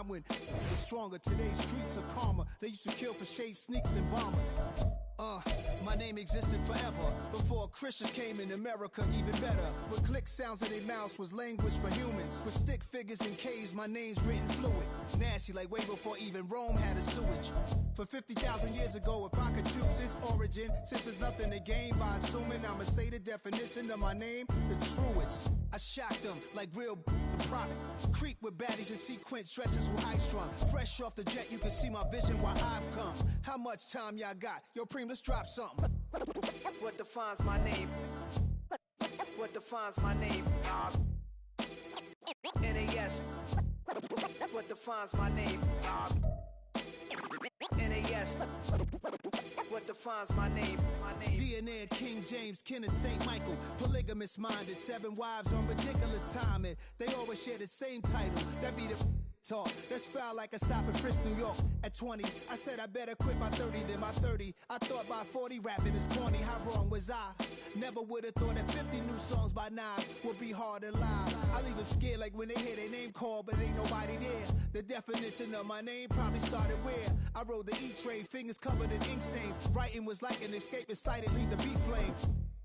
time when it's stronger. Today's streets are calmer. They used to kill for shade, sneaks, and bombers. My name existed forever before Christians came in America, even better. With click sounds in their mouths was language for humans. With stick figures and K's, my name's written fluid. Nasty like way before even Rome had a sewage. For 50,000 years ago, if I could choose its origin, since there's nothing to gain by assuming I'ma say the definition of my name, the truest. I shocked them like real prop. Creep with baddies in sequence, dresses with high strung. Fresh off the jet, you can see my vision where I've come. How much time y'all got? Yo, Preem, let's drop something. What defines my name? What defines my name? NAS. What defines my name? NAS. What defines my name? DNA of King James, kin of St. Michael. Polygamous minded, 7 wives on ridiculous timing. They always share the same title. That be the talk. That's foul like a stop in Frisk, New York. At 20, I said I better quit by 30 than by 30. I thought by 40 rapping is corny. How wrong was I? Never would have thought that 50 new songs by Nas would be hard to live. I leave them scared like when they hear their name called, but ain't nobody there. The definition of my name probably started where I rode the E-train, fingers covered in ink stains. Writing was like an escape excited, leave the beat flame.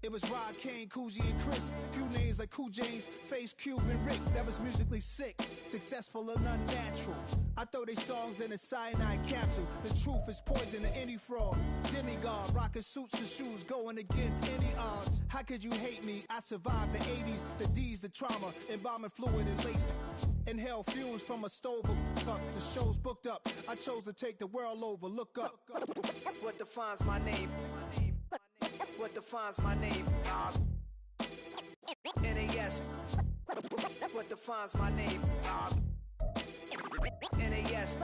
It was Rod, Kane, Coogee, and Chris. Few names like Cool James, Face, Cube, and Rick. That was musically sick, successful and unnatural. I throw they songs in a cyanide capsule. The truth is poison to any fraud. Demigod, rocking suits and shoes, going against any odds. How could you hate me? I survived the 80s, the D's, the trauma, embalming fluid and laced. Inhale fumes from a stove up. The show's booked up. I chose to take the world over. Look up. What defines my name? What defines my name? NAS. What defines my name? NAS.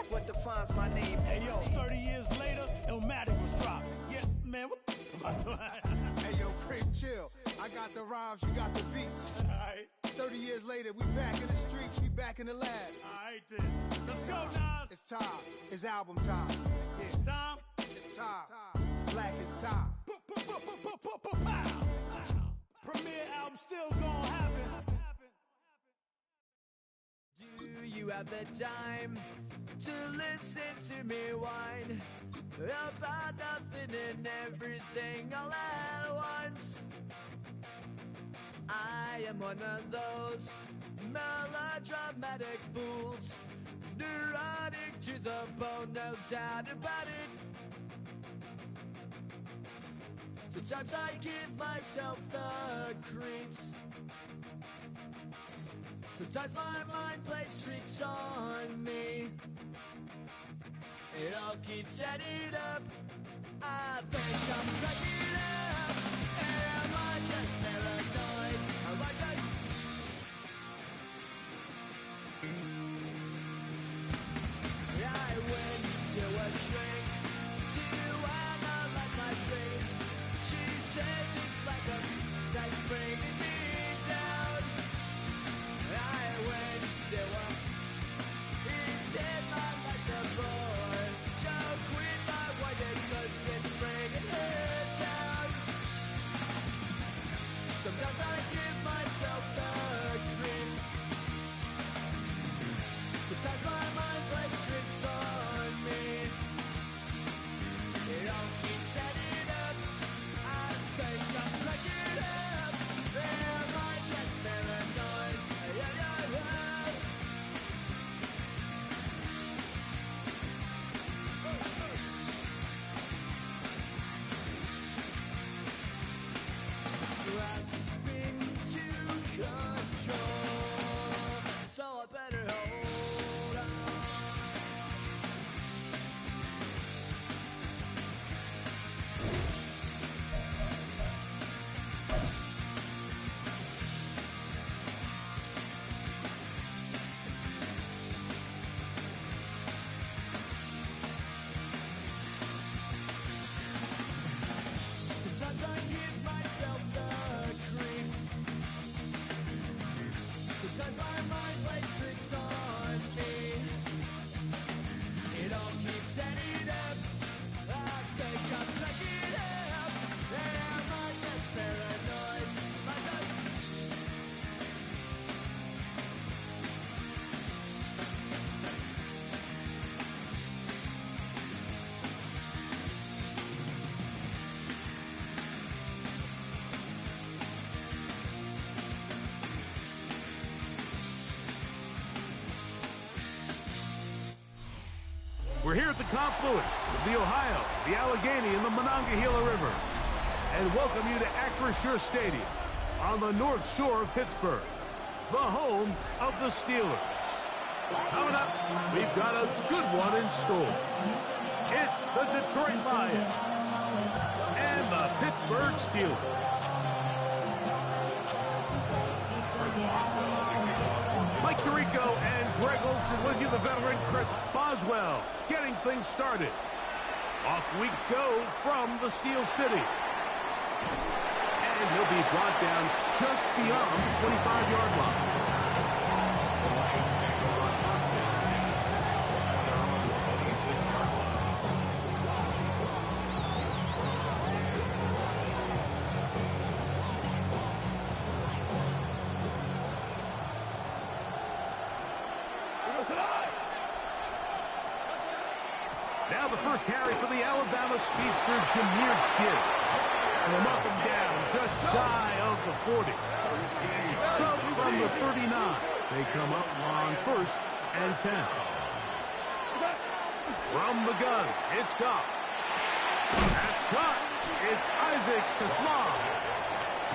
What defines my name? Hey yo, 30 years later, Illmatic was dropped. Yeah, man, what? Hey yo, Preem, chill. I got the rhymes, you got the beats. Alright. 30 years later, we back in the streets, we back in the lab. Alright then. Let's go, Nas. It's time. It's album time. Yeah. It's time. It's time. Black is time. Premiere album still gonna happen. Do you have the time to listen to me whine about nothing and everything all at once? I am one of those melodramatic fools, neurotic to the bone, no doubt about it. Sometimes I give myself the creeps. Sometimes my mind plays tricks on me. It all keeps adding up. I think I'm cracking up. Am I just paranoid? Am I just... I went to a shrink to analyze my dreams. She says it's like a night's bringing me down. I went to a... He said my life's a bore. So quit my white cause it's bringing her down. Sometimes I give myself the creeps. Sometimes my mind plays tricks on me. It all keeps adding up. I think I'm cracking up. Am I just paranoid? We're here at the confluence of the Ohio, the Allegheny, and the Monongahela Rivers, and welcome you to Acrisure Stadium on the North Shore of Pittsburgh, the home of the Steelers. Coming up, we've got a good one in store. It's the Detroit Lions and the Pittsburgh Steelers. Mike Tirico and Greg Olsen with you, the veteran Chris Boswell, getting things started. Off we go from the Steel City. And he'll be brought down just beyond the 25-yard line. Now the first carry for the Alabama speedster, Jahmyr Gibbs. And them up and down, just shy of the 40. So from the 39, they come up on 1st and 10. From the gun, it's Goff. That's caught. It's Isaac to Slav.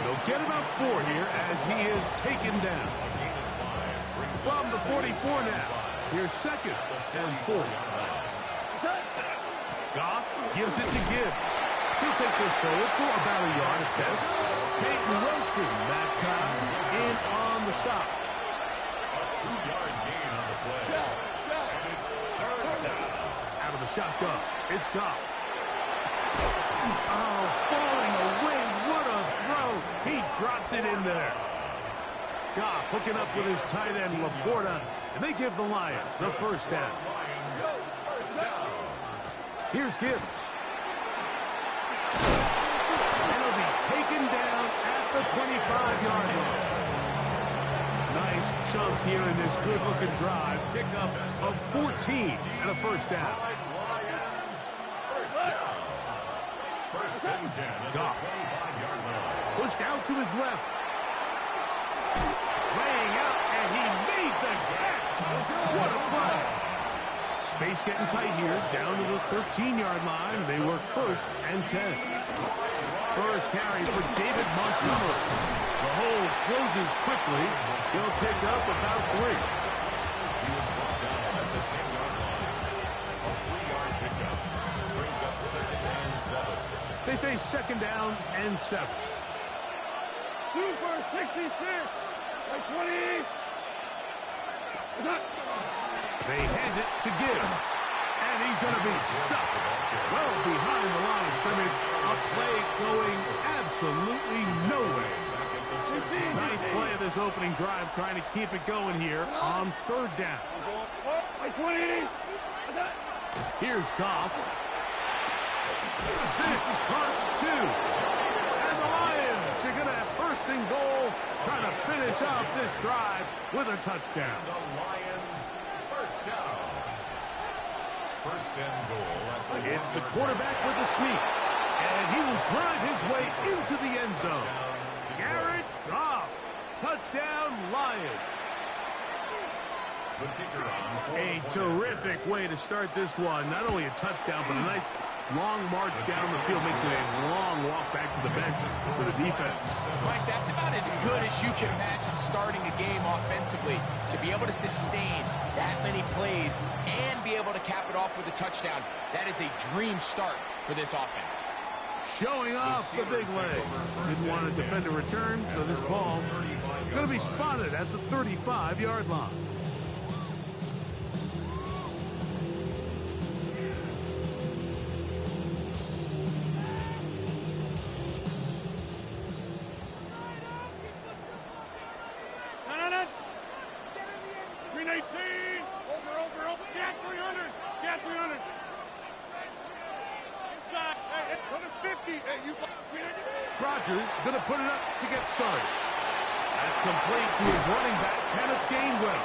They'll get about 4 here as he is taken down. From the 44 now, here's 2nd and 4. Goff gives it to Gibbs. He'll take this forward for about a yard at best. Peyton Wilson that time in on the stop. A 2-yard gain on the play. And it's 3rd down. Out of the shotgun, it's Goff. Oh, falling away. What a throw. He drops it in there. Goff hooking up with his tight end, Laporta, and they give the Lions the 1st down. Here's Gibbs. And he'll be taken down at the 25-yard line. Nice chunk here in this good-looking drive. Pick up of 14 and a 1st down. First and 10. Goff. Pushed out to his left. Laying out, and he made the catch. What a play. Space getting tight here, down to the 13-yard line. They work 1st and 10. First carry for David Montgomery. The hole closes quickly. He'll pick up about 3. He was brought down at the 10-yard line. A 3-yard pickup brings up 2nd and 7. They face 2nd down and 7. 2 for 66. By 20. They hand it to Gibbs. And he's going to be stuck well behind the line of scrimmage. A play going absolutely nowhere. Ninth play of this opening drive, trying to keep it going here on 3rd down. Here's Goff. This is caught 2. And the Lions are going to have 1st and goal, trying to finish off this drive with a touchdown. The Lions 1st down. 1st and goal. It's the quarterback with the sneak. And he will drive his way into the end zone. Jared Goff. Touchdown, Lions. A terrific way to start this one. Not only a touchdown, but a nice long march down the field. Makes it a long walk back to the bench for the defense. Mike, that's about as good as you can imagine starting a game offensively. To be able to sustain that many plays and be able to cap it off with a touchdown, that is a dream start for this offense. Showing off the big leg. Didn't want to defend a return, so this ball going to be spotted at the 35-yard line. Rodgers going to put it up to get started. That's complete to his running back, Kenneth Gainwell.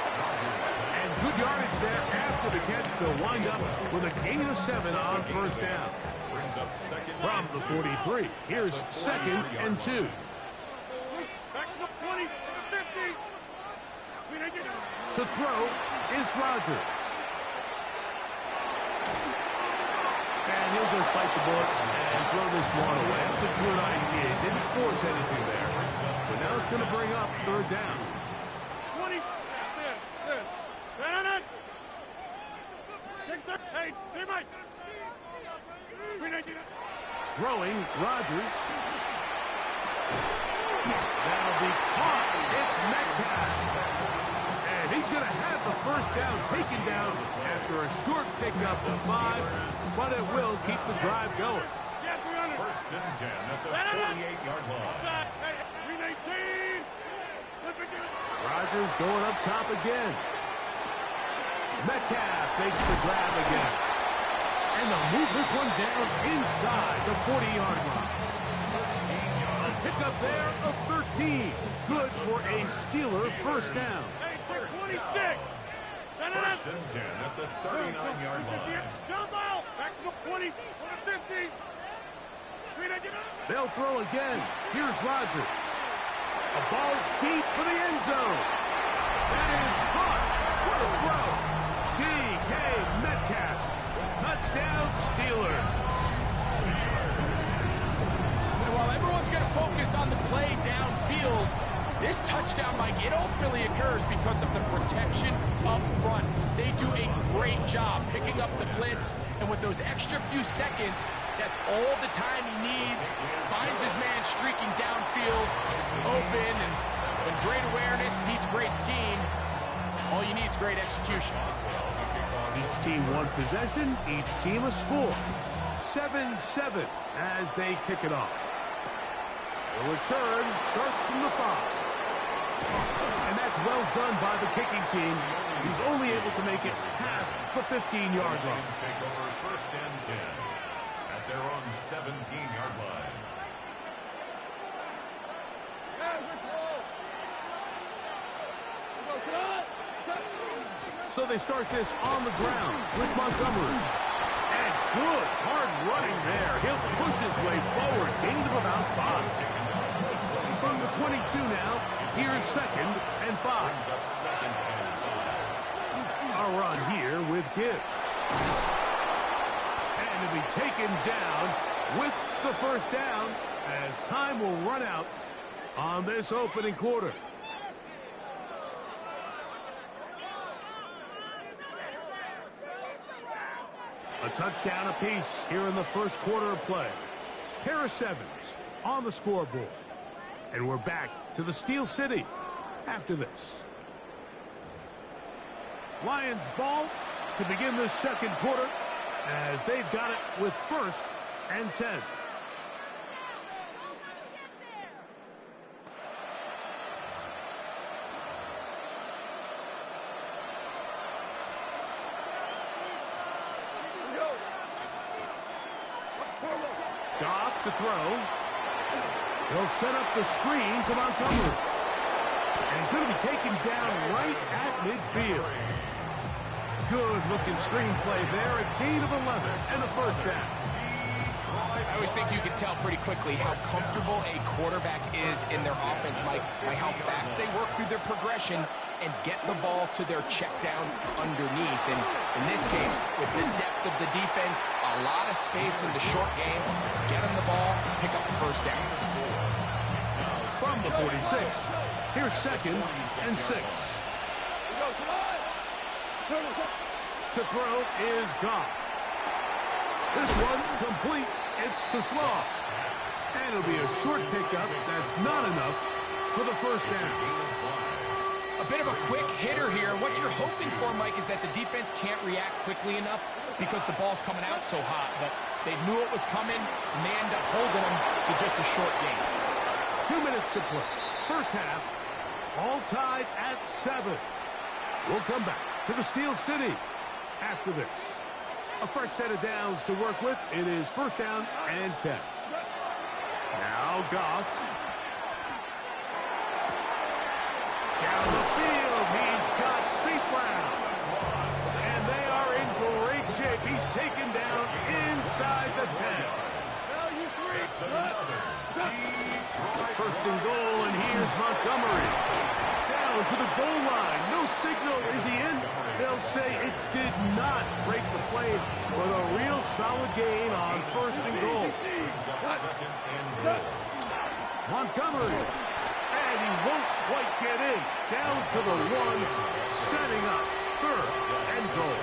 And good yardage there after the catch. They'll wind up with a gain of 7 on 1st down. From the 43, here's 2nd and 2. To throw is Rodgers. he'll just bite the bullet and throw this one away. That's a good idea. He didn't force anything there. But now it's going to bring up third down. 20. This. Hey, Mike. Throwing, Rodgers. That'll be caught. It's Metcalf. And he's going to have the first down taken down after a short pickup of 5, but it will keep the drive going. First and 10 at the 48-yard line. 319. Rodgers going up top again. Metcalf takes the grab again. And they'll move this one down inside the 40-yard line. A pickup there of 13. Good for a Steeler first down. Hey, 26. First and 10 at the 39-yard line. Jump out. Back to the 20. 50. They'll throw again. Here's Rodgers. A ball deep for the end zone. That is caught. What a throw. D.K. Metcalf. Touchdown, Steelers. And while everyone's going to focus on the play downfield, this touchdown, Mike, it ultimately occurs because of the protection up front. They do a great job picking up the blitz, and with those extra few seconds, that's all the time he needs. Finds his man streaking downfield, open, and when great awareness meets great scheme, all you need is great execution. Each team one possession, each team a score. 7-7 as they kick it off. The return starts from the 5. And that's well done by the kicking team. He's only able to make it past the 15-yard line. Take over first and 10 at their own 17-yard line. So they start this on the ground with Montgomery. And good, hard running there. He'll push his way forward, gain of about 5. From the 22 now, here's second and 5. A run here with Gibbs. And to be taken down with the first down as time will run out on this opening quarter. A touchdown apiece here in the first quarter of play. Pair of 7s on the scoreboard. And we're back to the Steel City after this. Lions ball to begin this second quarter as they've got it with first and 10. Goff to throw. He'll set up the screen to Montgomery. And he's going to be taken down right at midfield. Good-looking screenplay there. A gain of 11 and a first down. I always think you can tell pretty quickly how comfortable a quarterback is in their offense, Mike, by how fast they work through their progression and get the ball to their check down underneath. And in this case, with the depth of the defense, a lot of space in the short game, get them the ball, pick up the first down. From the 46, here's second and 6. To throw is Goff. This one complete. It's to Sloss. And it'll be a short pickup. That's not enough for the first down. A bit of a quick hitter here. What you're hoping for, Mike, is that the defense can't react quickly enough because the ball's coming out so hot. But they knew it was coming, and they end up holding them to just a short game. 2 minutes to play. First half, all tied at 7. We'll come back to the Steel City after this. A fresh set of downs to work with. It is first down and 10. Now Goff. Down the field, he's got St. Brown. And they are in great shape. He's taken down inside the 10. First and goal, and here's Montgomery. Down to the goal line. No signal. Is he in? They'll will say it did not break the play, but a real solid gain on first and goal. Second and goal. Montgomery. And he won't quite get in. Down to the 1, setting up third and goal.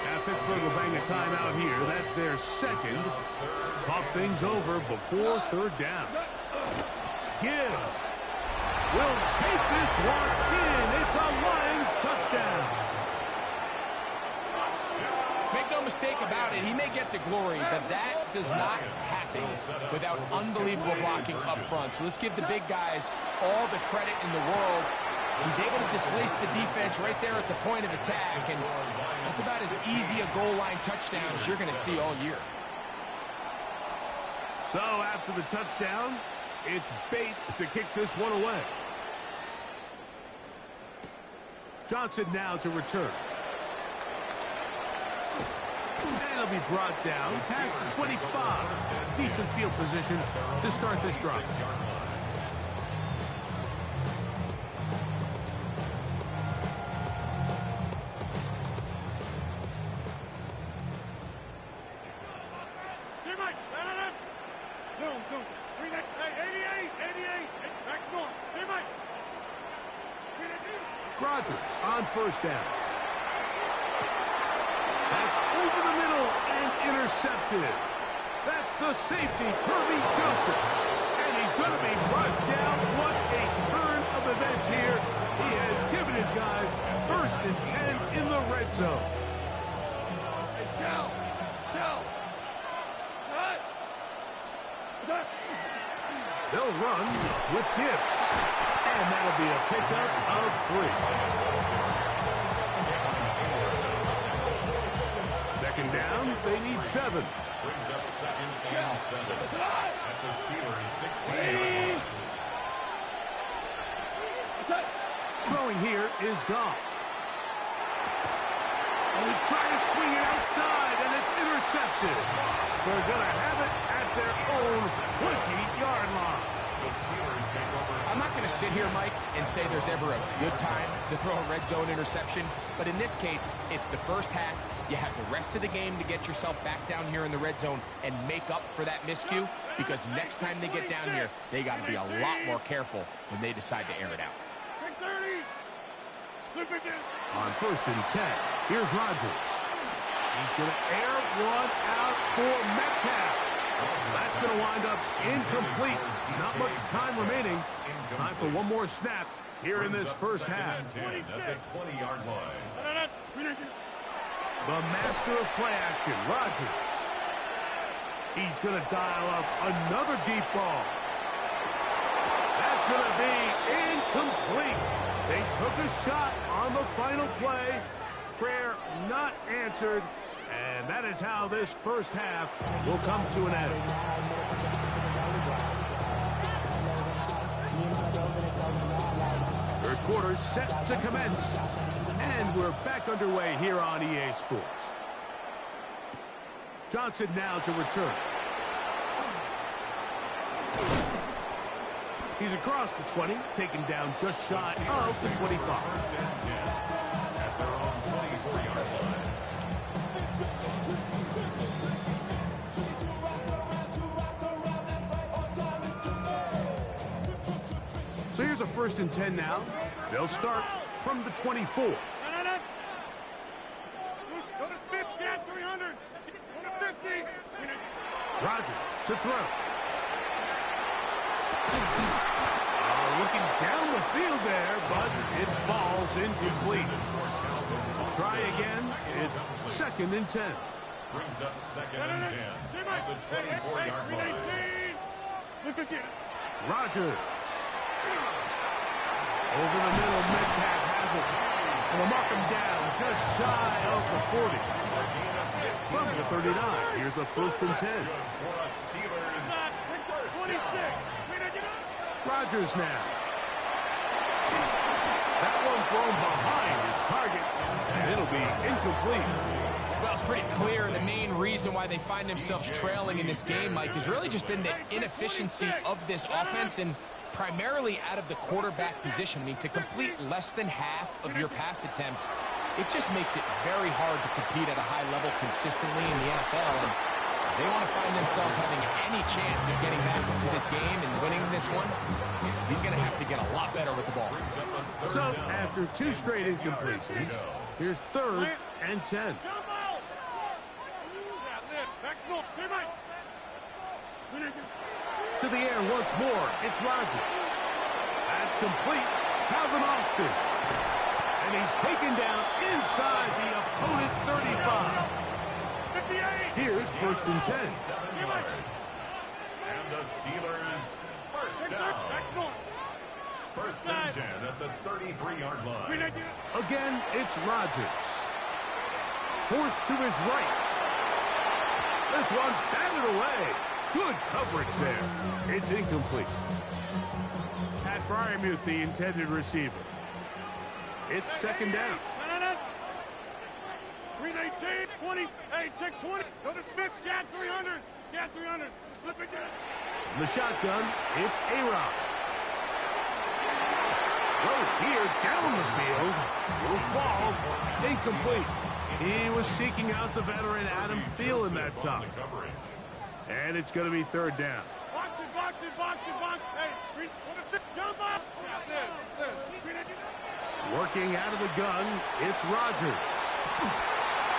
Now Pittsburgh will bang a timeout here. That's their second. Talk things over before third down. Gibbs will take this one in. It's a Lions touchdown. Make no mistake about it, he may get the glory, but that does not happen without unbelievable blocking up front. So let's give the big guys all the credit in the world. He's able to displace the defense right there at the point of attack, and that's about as easy a goal line touchdown as you're going to see all year. So after the touchdown, it's Bates to kick this one away. Johnson now to return. And he'll be brought down past the 25. Decent field position to start this drive. Zoom. 88. Back north. Rodgers on first down. That's over the middle and intercepted. That's the safety, Kirby Joseph. And he's going to be brought down. What a turn of events here. He has given his guys first and 10 in the red zone. They'll run with Gibbs. And that'll be a pickup of 3. Second down, they need 7. Brings up second and 7. At the Steelers' 16. Throwing here is Goff. And he tried to swing it outside, and it's intercepted. So they're going to have it at their own 20-yard line. The Steelers take over. I'm not going to sit here, Mike, and say there's ever a good time to throw a red zone interception, but in this case, it's the first half. You have the rest of the game to get yourself back down here in the red zone and make up for that miscue, because next time they get down here, they got to be a lot more careful when they decide to air it out. 30. On first and 10, here's Rodgers. He's going to air one out for Metcalf. That's going to wind up incomplete. Not much time remaining. Time for one more snap here in this first half. At the 20-yard line. The master of play action, Rodgers. He's going to dial up another deep ball. That's going to be incomplete. They took a shot on the final play. Prayer not answered. And that is how this first half will come to an end. Third quarter set to commence. And we're back underway here on EA Sports. Johnson now to return. He's across the 20, taken down just shy of the 25. At their own 24-yard line. So here's a first and 10 now. They'll start from the 24. Go to 50, 300. Go to 50. Rodgers to throw. Looking down the field there, but it falls incomplete. Try again. It's second and 10. Brings up second and 10. At the 24-yard line. Rodgers. Over the middle, Metcalf has it. And they'll mark him down just shy of the 40. From the 39, here's a first and 10. For a Steelers first down. Rodgers now. That one thrown behind his target, and it'll be incomplete. Well, it's pretty clear the main reason why they find themselves trailing in this game, Mike, has really just been the inefficiency of this offense and primarily out of the quarterback position. I mean, to complete less than half of your pass attempts, it just makes it very hard to compete at a high level consistently in the NFL. And they want to find themselves having any chance of getting back into this game and winning this one. He's going to have to get a lot better with the ball. So, after 2 straight incompletions, here's 3rd and 10. To the air once more, it's Rodgers. That's complete. Calvin Austin. And he's taken down inside the opponent's 35. Here's 1st and 10. And the Steelers first down. 1st and 10 at the 33-yard line. Again, it's Rodgers. Forced to his right. This one batted away. Good coverage there. It's incomplete. Pat Fryermuth, the intended receiver. It's 2nd down. 319, 20. Hey, take 20. Go to 50. Got 300. Got 300. Flip it down. In the shotgun, it's A-Rod. Throw here down the field. Will fall. Incomplete. He was seeking out the veteran Adam Thielen that time. And it's going to be 3rd down. Box it, box it, box it, box it. Hey, jump up. Working out of the gun, it's Rodgers.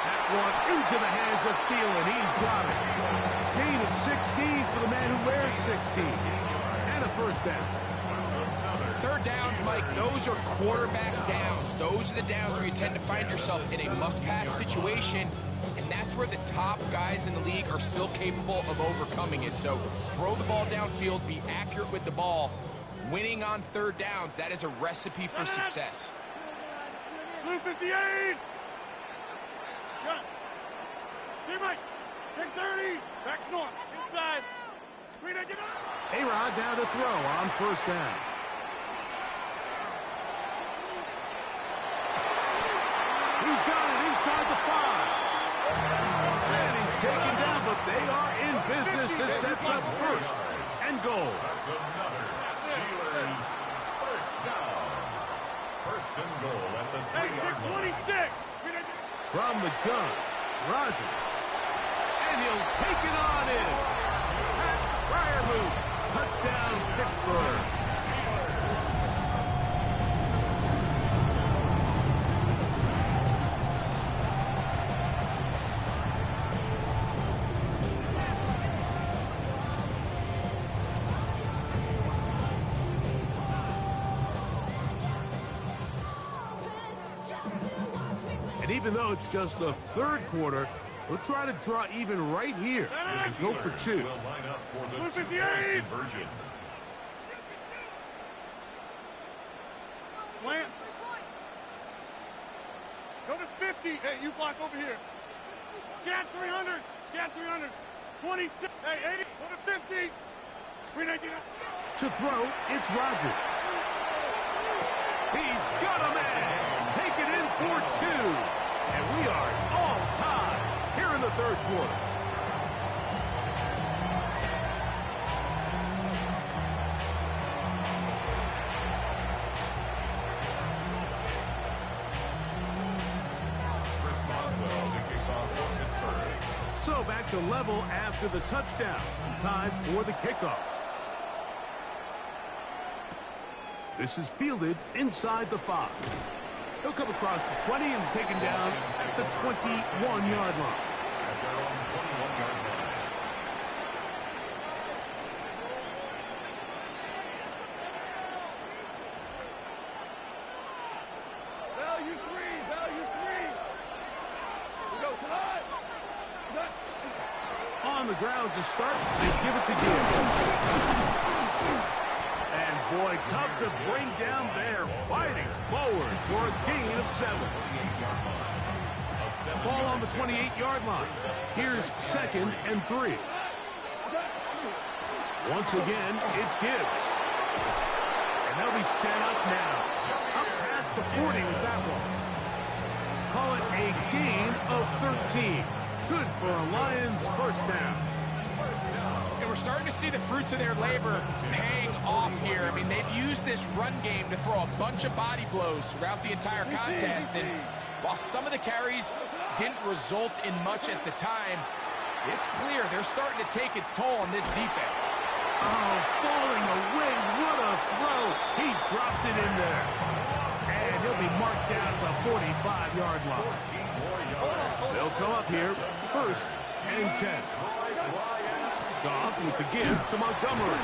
That one into the hands of Thielen. He's got it. Gain of 16 for the man who wears 16. And a 1st down. 3rd downs, Mike, those are quarterback downs. Those are the downs where you tend to find yourself in a must-pass situation, and that's where the top guys in the league are still capable of overcoming it. So throw the ball downfield, be accurate with the ball. Winning on 3rd downs, that is a recipe for success. 258. Gun. Teammate. Take 30. Back north. Inside. Screen it. A-Rod down to throw on 1st down. He's got it inside the 5. And he's taken down, but they are in business. This sets up 1st and goal. That's another Steelers first down. 1st and goal at the 3-yard line. 26. From the gun, Rodgers. And he'll take it on in. Pat Fryermuth. Touchdown, Pittsburgh. And even though it's just the 3rd quarter, we'll try to draw even right here and go for 2. Will line up for the 258. conversion. Plant. Go to 50. Hey, you block over here. Got 300. Got 300. 26. Hey, 80. Go to 50. Screen it. To throw, it's Rodgers. He's got a man. Take it in for 2. And we are all tied here in the 3rd quarter. Chris Boswell, the kickoff for Pittsburgh. So back to level after the touchdown. Time for the kickoff. This is fielded inside the 5. He'll come across the 20 and taken down at the 21-yard line. At their own 21-yard line. Value 3. Value 3. We go tonight. On the ground to start, they give it to Gibbs. And boy, tough to bring down there, fighting forward for a gain of 7. Ball on the 28-yard line. Here's 2nd and 3. Once again, it's Gibbs. And they'll be set up now. Up past the 40 with that one. Call it a gain of 13. Good for a Lions 1st down. And we're starting to see the fruits of their labor paying off here. I mean, they've used this run game to throw a bunch of body blows throughout the entire contest, and While some of the carries didn't result in much at the time, it's clear they're starting to take its toll on this defense. Oh, falling away. What a throw. He drops it in there. And he'll be marked down at the 45-yard line. They'll come up here, 1st and 10. Goff with the give to Montgomery.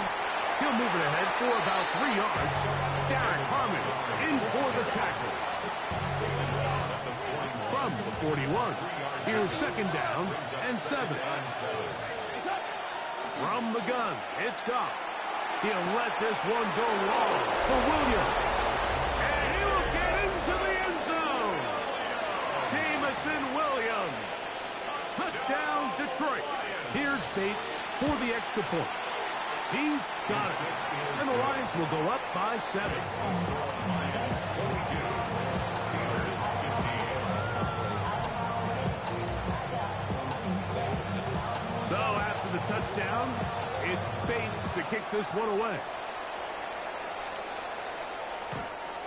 He'll move it ahead for about 3 yards. Derek Harmon in for the tackle. From the 41, here's 2nd down and 7. From the gun, it's Goff. He'll let this one go long for Williams. And he'll get into the end zone. Jamison Williams. Touchdown, Detroit. Here's Bates for the extra point. He's got it. And the Lions will go up by 7. So after the touchdown, it's Bates to kick this one away.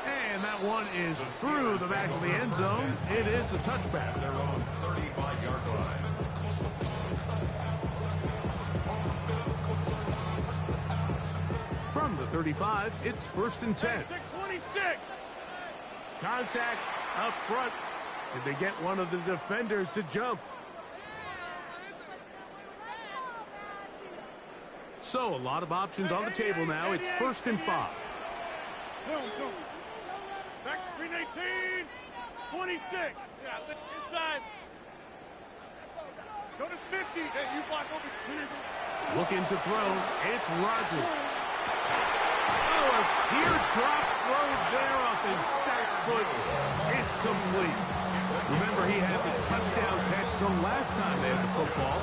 And that one is through the back of the end zone. It is a touchback. Their own 35-yard line. From the 35, it's 1st and 10. 26. Contact up front. Did they get one of the defenders to jump? So a lot of options on the table now. It's 1st and 5. Go. Back to 318. 26. Yeah, inside. Go to 50. Hey, you block over here. Looking to throw. It's Rodgers. Oh, a teardrop throw there off his back foot. It's complete. Remember, he had the touchdown catch the last time they had the football.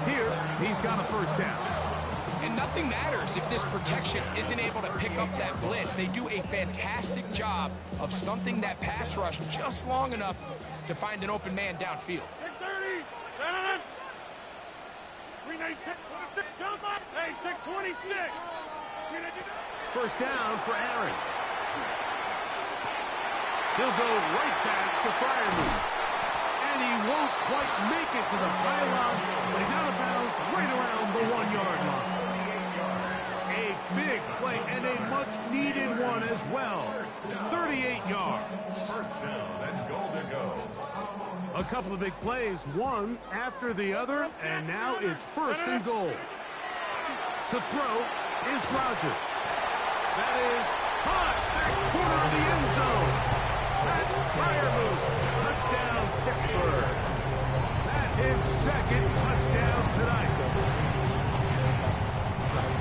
Here, he's got a 1st down. And nothing matters if this protection isn't able to pick up that blitz. They do a fantastic job of stunting that pass rush just long enough to find an open man downfield. 630. 319. Jump up. Hey, 626. 1st down for Aaron. He'll go right back to Freiermuth. And he won't quite make it to the pylon, but he's out of bounds right around the 1-yard line. A big play and a much-needed one as well. 38 yards. 1st down and goal to go. A couple of big plays, one after the other, and now it's 1st and goal. To throw is Rodgers. That is caught back corner of the end zone. That's Freiermuth. Touchdown, Pittsburgh. That's his 2nd touchdown tonight.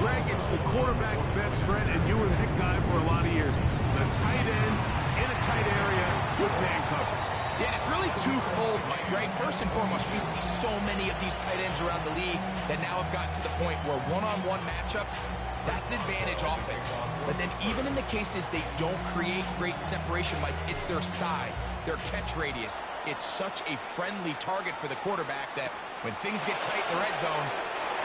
Greg, it's the quarterback's best friend, and you were that guy for a lot of years. The tight end in a tight area with man coverage. Yeah, it's really twofold, Mike, right? First and foremost, we see so many of these tight ends around the league that now have gotten to the point where one-on-one matchups, that's advantage offense. But then even in the cases they don't create great separation, Mike, it's their size, their catch radius. It's such a friendly target for the quarterback that when things get tight in the red zone,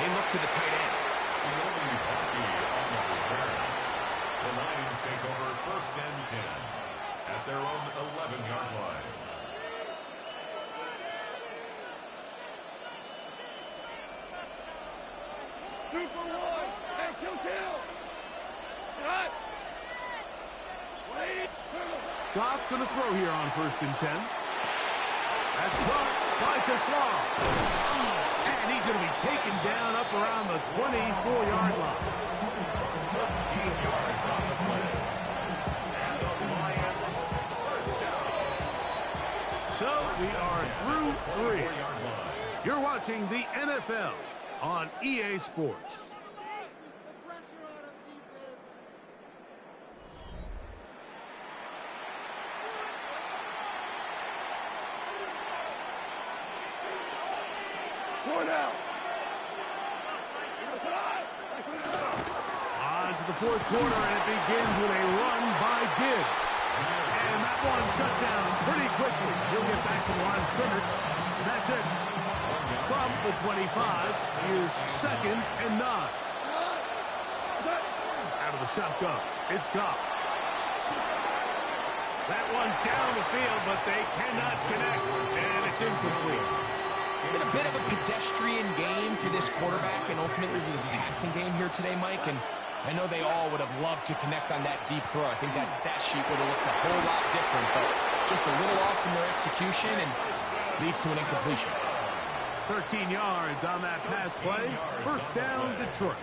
they look to the tight end. Sione Hockey on the return. The Lions take over 1st and 10 at their own 11-yard line. Super one. Hey, kill. Cut. Wait. Goff's going to throw here on 1st and 10. That's caught by Tesla. And he's going to be taken down up around the 24-yard line. 13 yards on the play. And the Lions 1st down. So we are through 3. You're watching the NFL on EA Sports. Going out. On to the 4th quarter, and it begins with a run by Gibbs. And that one shut down pretty quickly. He'll get back to the line of scrimmage. And that's it. From the 25, here's 2nd and 9. Out of the shotgun, it's Goff. That one down the field, but they cannot connect, and it's incomplete. It's been a bit of a pedestrian game for this quarterback and ultimately for this passing game here today, Mike. And I know they all would have loved to connect on that deep throw. I think that stat sheet would have looked a whole lot different, but just a little off in their execution and leads to an incompletion. 13 yards on that pass play. First down, Detroit.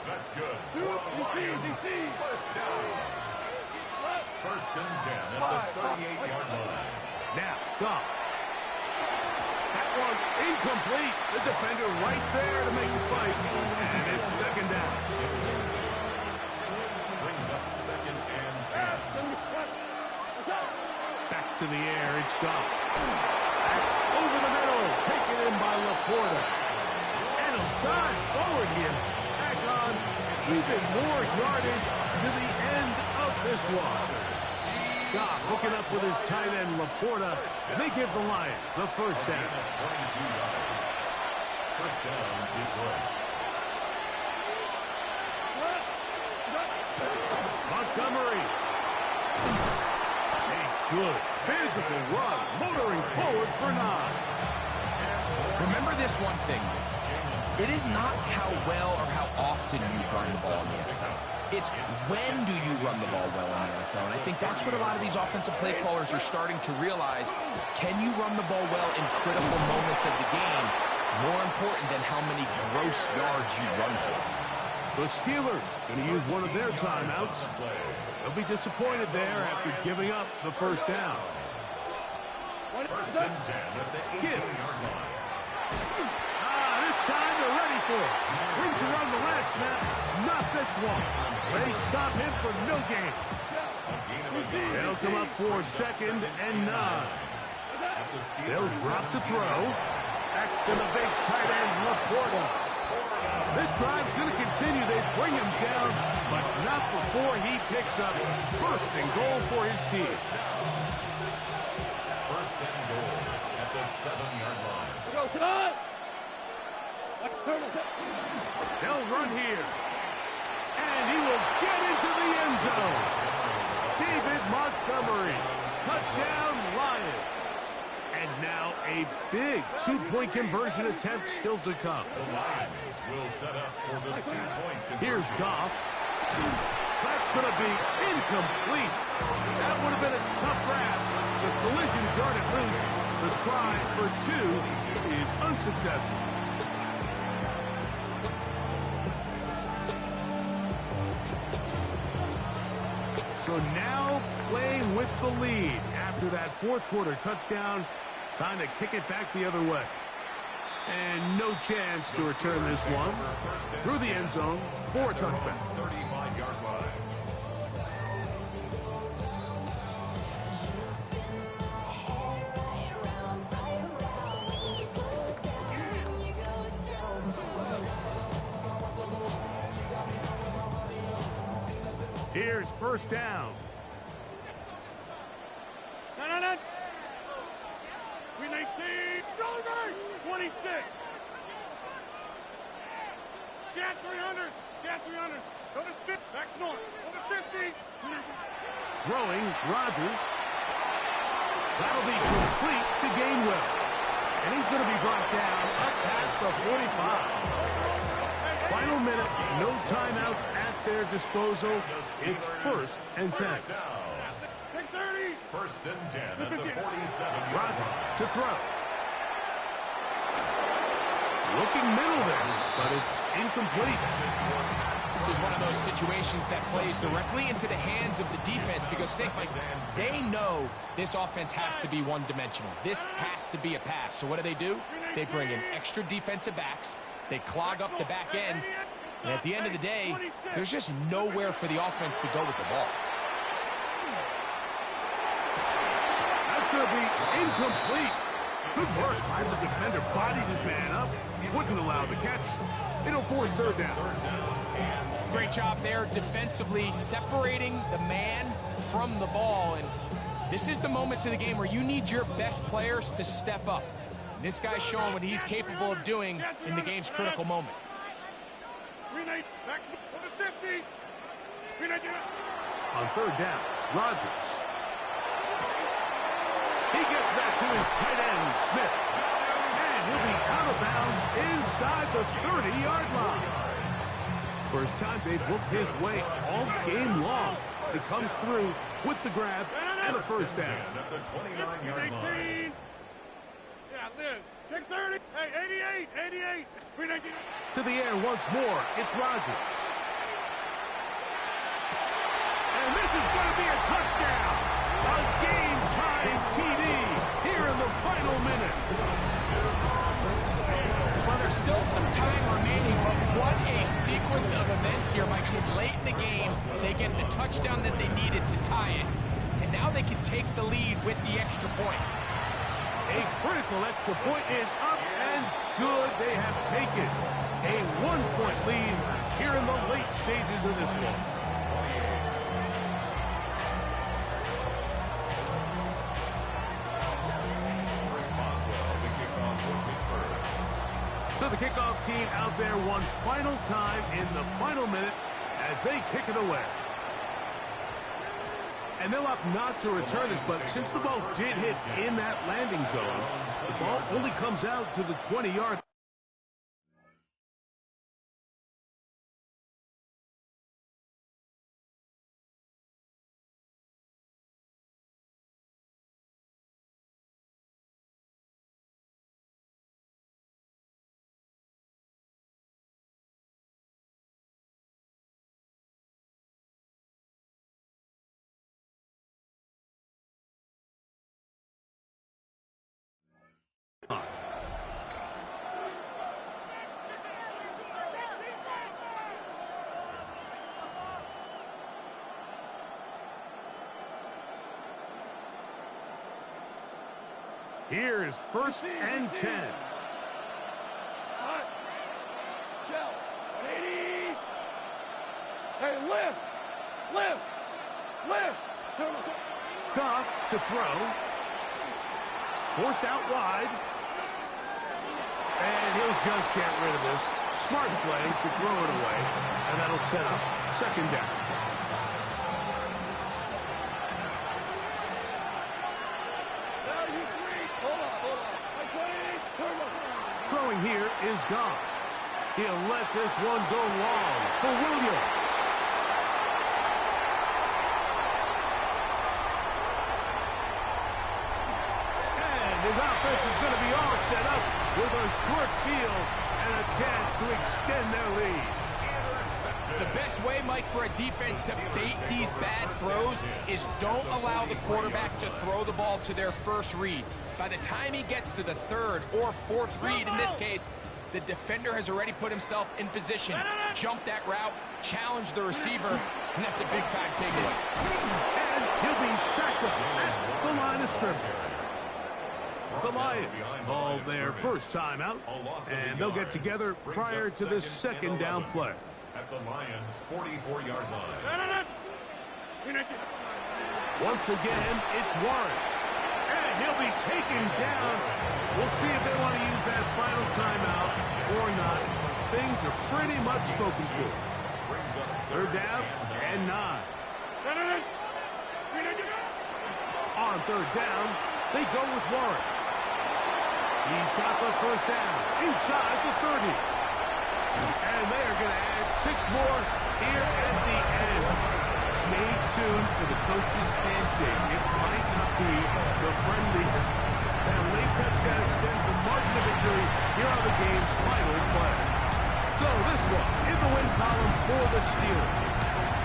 That's good. First down. First and 10 at the 38-yard line. Now, Goff. That one incomplete. The defender right there to make the fight. And it's second down. Brings up second and 10. Back to the air. It's Goff. Over the middle. Taken in by Laporta. And he'll dive forward here. Tack on even more yardage to the end of this one. Goff hooking up with his tight end Laporta, and they give the Lions a first down. 22 yards. First down, Detroit. Montgomery. A good physical run, motoring forward for 9. Remember this one thing. It is not how well or how often you run the ball in the NFL. It's when do you run the ball well in the NFL. And I think that's what a lot of these offensive play callers are starting to realize. Can you run the ball well in critical moments of the game? More important than how many gross yards you run for. The Steelers going to use one of their timeouts. They'll be disappointed there after giving up the first down. First and 10 at the 18-yard line. This time they're ready for it. Room to run the last snap. Not this one. They stop him for no gain. They'll come up for second and 9. They'll drop to throw. Next to the big tight end, Laporta. This drive's going to continue. They bring him down, but not before he picks up first and goal for his team. First and goal at the 7-yard line. They'll run here. And he will get into the end zone. David Montgomery. Touchdown, Lions. And now a big two-point conversion attempt still to come. The Lions will set up for the two-point conversion. Here's Goff. That's going to be incomplete. That would have been a tough grasp. The collision jarred it loose. The try for 2 is unsuccessful. So now playing with the lead after that fourth quarter touchdown. Time to kick it back the other way. And no chance to return this one through the end zone for a touchback. 35-yard line. Here's first down. No. We 19. 26. Get 300. Get 300. Go to 50. Back north. Go to 50. Throwing, Rodgers. That'll be complete to Gainwell. And he's going to be brought down up past the 45. Final minute, no timeouts at their disposal. It's first and 10. First and 10 at the 47-yard Rodgers to throw. Looking middle there, but it's incomplete. This is one of those situations that plays directly into the hands of the defense because think, Mike, they know this offense has to be one-dimensional. This has to be a pass. So what do? They bring in extra defensive backs. They clog up the back end. And at the end of the day, there's just nowhere for the offense to go with the ball. That's going to be incomplete. Good work by the defender. Bodied his man up. Wouldn't allow the catch. It'll force third down. Great job there defensively separating the man from the ball. And this is the moments of the game where you need your best players to step up. And this guy's showing what he's capable of doing in the game's critical moment. On third down, Rodgers. He gets that to his tight end, Smith. And he'll be out of bounds inside the 30-yard line. First time they've looked his way all game long. He comes through with the grab and a first down. At the 29-yard line. Yeah, Liz. Check 30. Hey, 88. To the air once more, it's Rodgers. And this is going to be a touchdown. A game-tying TD here in the final minute. Well, there's still some time remaining, but what a sequence of events here. By getting late in the game, they get the touchdown that they needed to tie it, and now they can take the lead with the extra point. A critical extra point is up and good. They have taken a 1-point lead here in the late stages of this one. So the kickoff team out there one final time in the final minute as they kick it away. And they'll opt not to return this, but since the ball did hit in that landing zone, the ball only comes out to the 20-yard. Here's 1st and 10. Hey, lift! Goff to throw. Forced out wide. And he'll just get rid of this. Smart play to throw it away. And that'll set up 2nd down. Throwing here is Goff. He'll let this one go long for Williams. And his offense is going to be all set up with a short field and a chance to extend their lead. The best way, Mike, for a defense to bait these bad throws is don't allow the quarterback to throw the ball to their first read. By the time he gets to the 3rd or 4th read, in this case, the defender has already put himself in position, jump that route, challenge the receiver, and that's a big-time takeaway. And he'll be stacked up at the line of scrimmage. The Lions call their first time out, and they'll get together prior to the 2nd down play. At the Lions' 44-yard line. Once again, it's Warren. And he'll be taken down. We'll see if they want to use that final timeout or not. Things are pretty much spoken for. 3rd down and 9. On 3rd down, they go with Warren. He's got the first down inside the 30. And they are going to add 6 more here at the end. Stay tuned for the coach's handshake. It might not be the friendliest. That late touchdown extends the margin of victory here on the game's final play. So this one in the win column for the Steelers.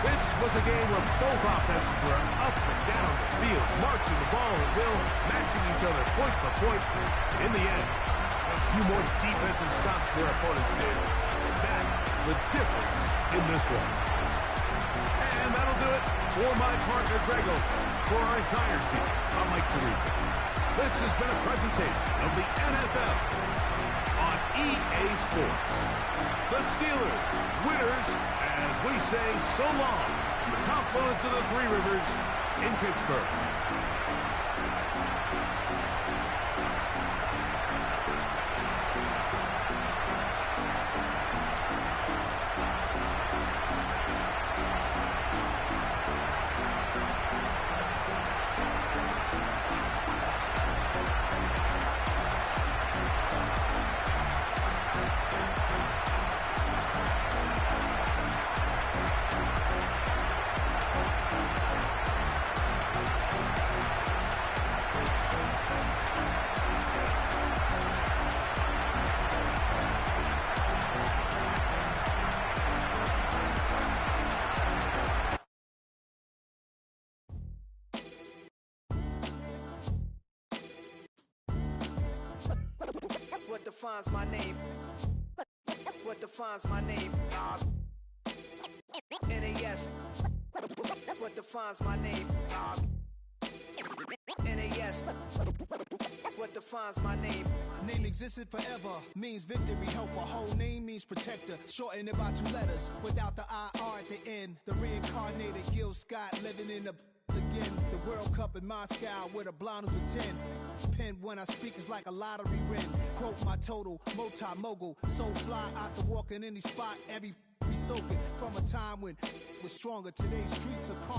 This was a game where both offenses were up and down the field, marching the ball and will, matching each other point for point. In the end, a few more defensive stops their opponents did. That's the difference in this one. And that'll do it for my partner, Greg Olson. For our entire team, I'm Mike Tirico. This has been a presentation of the NFL on EA Sports. The Steelers, winners, as we say so long, the confluence of the Three Rivers in Pittsburgh. What defines my name? What defines my name? NAS. What defines my name? NAS. What defines my name? Name existed forever, means victory, helper. Whole name means protector, shortened it by 2 letters, without the IR at the end. The reincarnated Gil Scott living in the again. The World Cup in Moscow with a blonde who's a 10. Pen when I speak is like a lottery win. Quote my total, multi-mogul, so fly out to walk in any spot, every be soaking from a time when was stronger. Today's streets are calm.